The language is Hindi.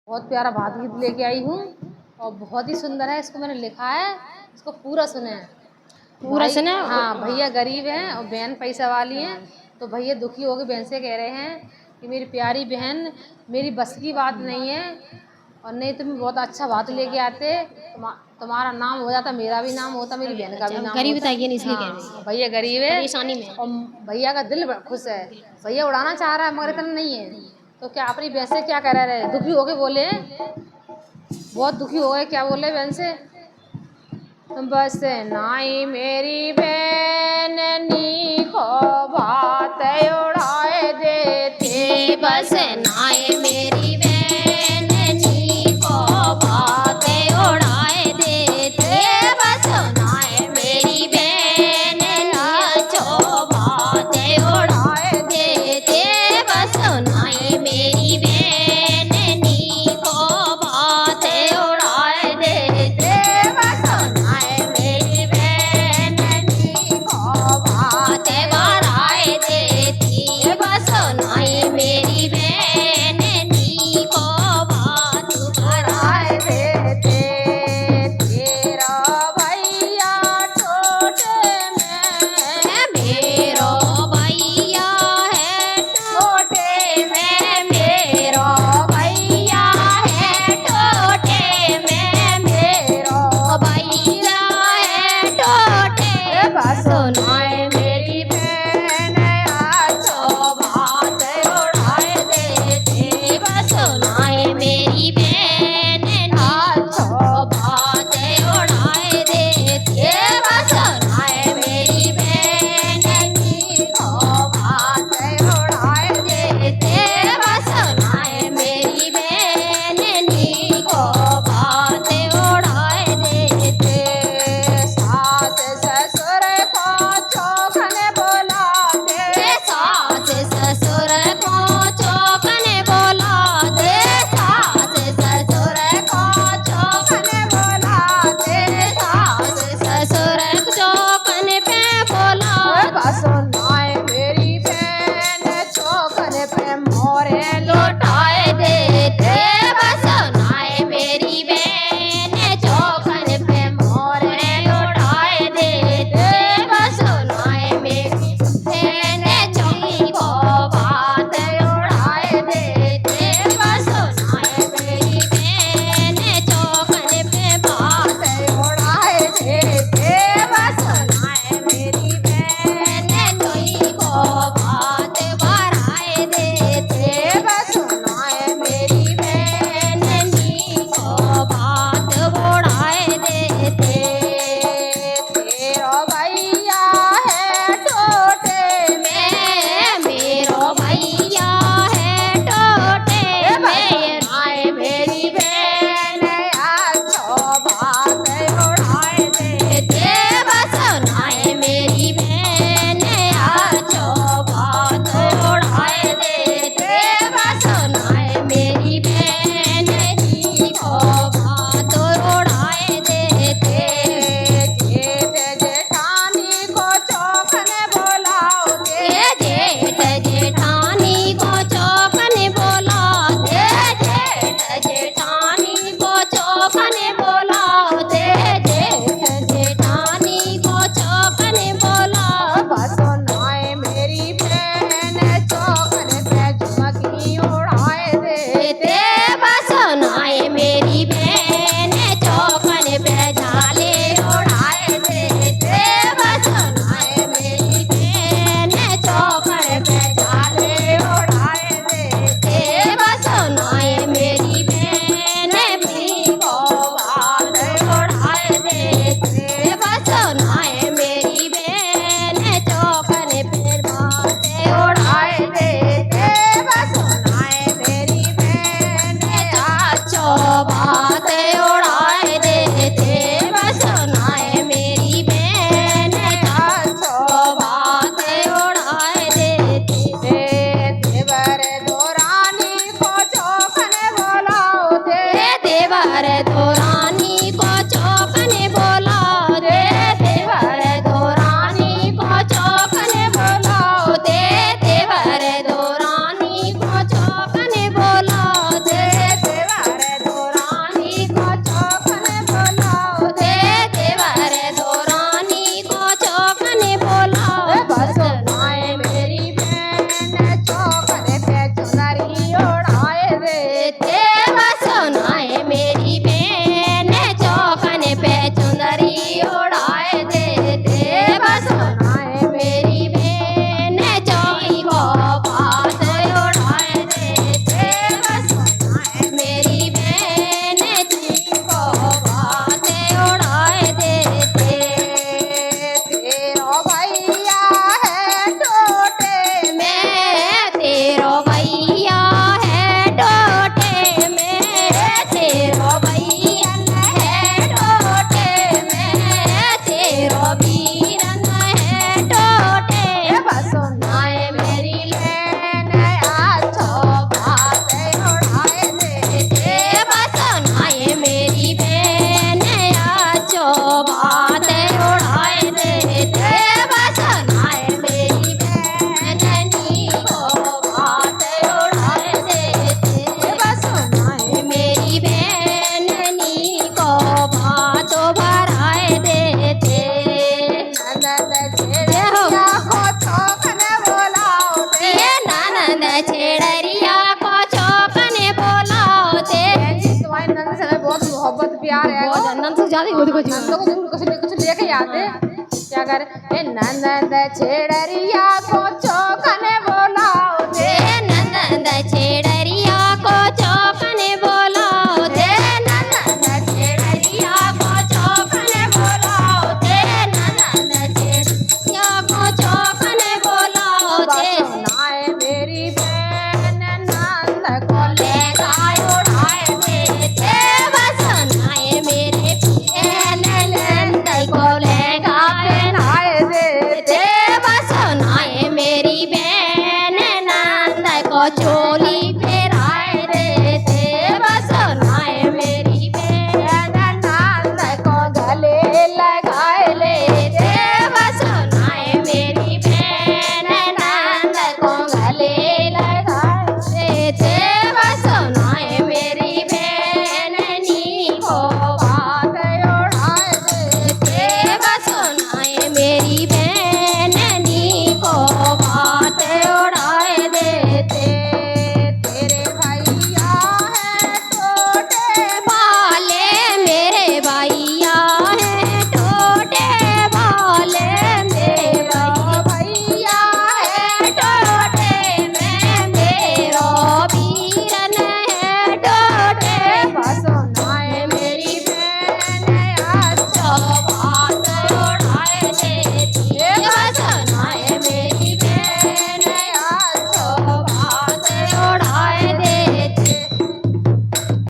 बहुत प्यारा भात गीत लेके आई हूँ और बहुत ही सुंदर है। इसको मैंने लिखा है, इसको पूरा सुने। पूरा सुने। हाँ, भैया गरीब हैं और बहन पैसा वाली हैं, तो भैया दुखी होकर बहन से कह रहे हैं कि मेरी प्यारी बहन, मेरी बस की बात नहीं है, और नहीं तुम बहुत अच्छा भात लेके आते, तुम्हारा नाम हो जाता, मेरा भी नाम होता, मेरी बहन का भी नाम गरीब होता। नहीं इसलिए कह रही हाँ, है, भैया गरीब है परेशानी में और भैया का दिल खुश है। भैया उड़ाना चाह रहा है मगर इतना नहीं है, तो क्या अपनी बहन से क्या कह रहे, दुखी होके बोले, बहुत दुखी हो गए। क्या बोले बहन से, बस नाई मेरी बहनी को भात उड़ाए देते, बस नाए मेरी बहनी को भात उड़ाए देते, बस नाए मेरी बहनी को भात उड़ाए देते, बस नाए मेरी बहनी को भात उड़ाए देते, बस नाए मेरी बहनी को भात बढ़ाए देती, बस नाए मेरी बहनी को भात बढ़ाए देते। तेरा भैया छोटे में, मेरो भैया है टोटे में, मेरो भैया है टोटे में, मेरो भैया है टोटे। बस नाए मेरी बहन आछो भात उड़ाए देते, बस नाए मेरी बहन आछो भात उड़ाए देते, बस नाए मेरी बहन को भात उड़ाए देते, बस नाए मेरी बहन को भात उड़ाए देते। सास ससुर को चौखने बुलाते, सास ससुर को चौखने बुलाते, सास ससुर को चौखने बुलाते, सास ससुर चौखने पे बुलाते, बस नाए मेरी बहन चौखने पे मोरे लौटाए देते, बस नाए मेरी बहन चौखन पे मोरे लौटाए देते, बस नाए मेरी बहन चौकी को भात उड़ाए देते, बस नाए मेरी बहन चौखन पे भात उड़ाए देते, बस नाए मेरी बहन चौकी को भात बढ़ाए देते, बस नाए मेरी बहन को भात बढ़ाए देते। तेरा भैया है टोटे में, मेरो भैया है टोटे में, नाए मेरी बहन आछो भात उड़ाए देते, बस नाए मेरी बहन आछो भात उड़ाए देते, बस नाए मेरी बहन को भात उड़ाए देते। जेठ जेठानी को चौखने बुलाओगे, जेठ जेठानी को चौखने बुलाते, जेठ जेठानी को चौखने बुलाते, जेठ जेठानी को चौखने बुलाते, बस नाए मेरी बहन चौखने पे झुमकी उड़ाए देते, बस नाए मेरी बहन चौखन पे झाले उड़ाए देते, बस नाए मेरी बहन चौखन पे झाले उड़ाए देते, बस नाए मेरी बहन भी को भात उड़ाए देते, बस नाए मेरी बहन चौखन पे भात उड़ाए देते, बस नाए मेरी बहन आछो भात उड़ाए देते, बस नाए मेरी बहन आछो भात उड़ाए देते। देवर दोरानी को चौखने बुलाओगे, देवर दोरानी को चौखने बुलाते, देवर दोरानी को चौखने बुलाते, देवर दोरानी को चौखने बुलाते, देवर देवा सुनाए मेरी बहन चौकन पे चुनरी उड़ाए दे देवा सुनाए मेरी बहन चौकी को बात उड़ाए दे देवा सुनाए मेरी बहन चौकी को बात उड़ाए दे तेरो भैया है टोटे मैं तेरो भैया है टोटे में तेरो भैया है टोटे में तेरो वीरन है टोटे सुनाए मेरी बहन आछो बात उड़ाए दे देवा सुनाए मेरी बहन आछो बात उड़ाए दे देवा सुनाए मेरी बहन नी को बात उड़ाए दे देवा सुनाए मेरी बहन नी को बात भराए देते ननद छेड़िया को चौकने बोलाओ दे ये ननद छेड़रिया को चौकने बोलाओ दे तुम्हारी नंद से हमें बहुत मोहब्बत प्यार है बहुत नंद से ज्यादा खुद को नंदों को जरूर कुछ लेके आते क्या करे ए ननद छेड़रिया को चौकने बोलाओ दे ननद छेड़रिया को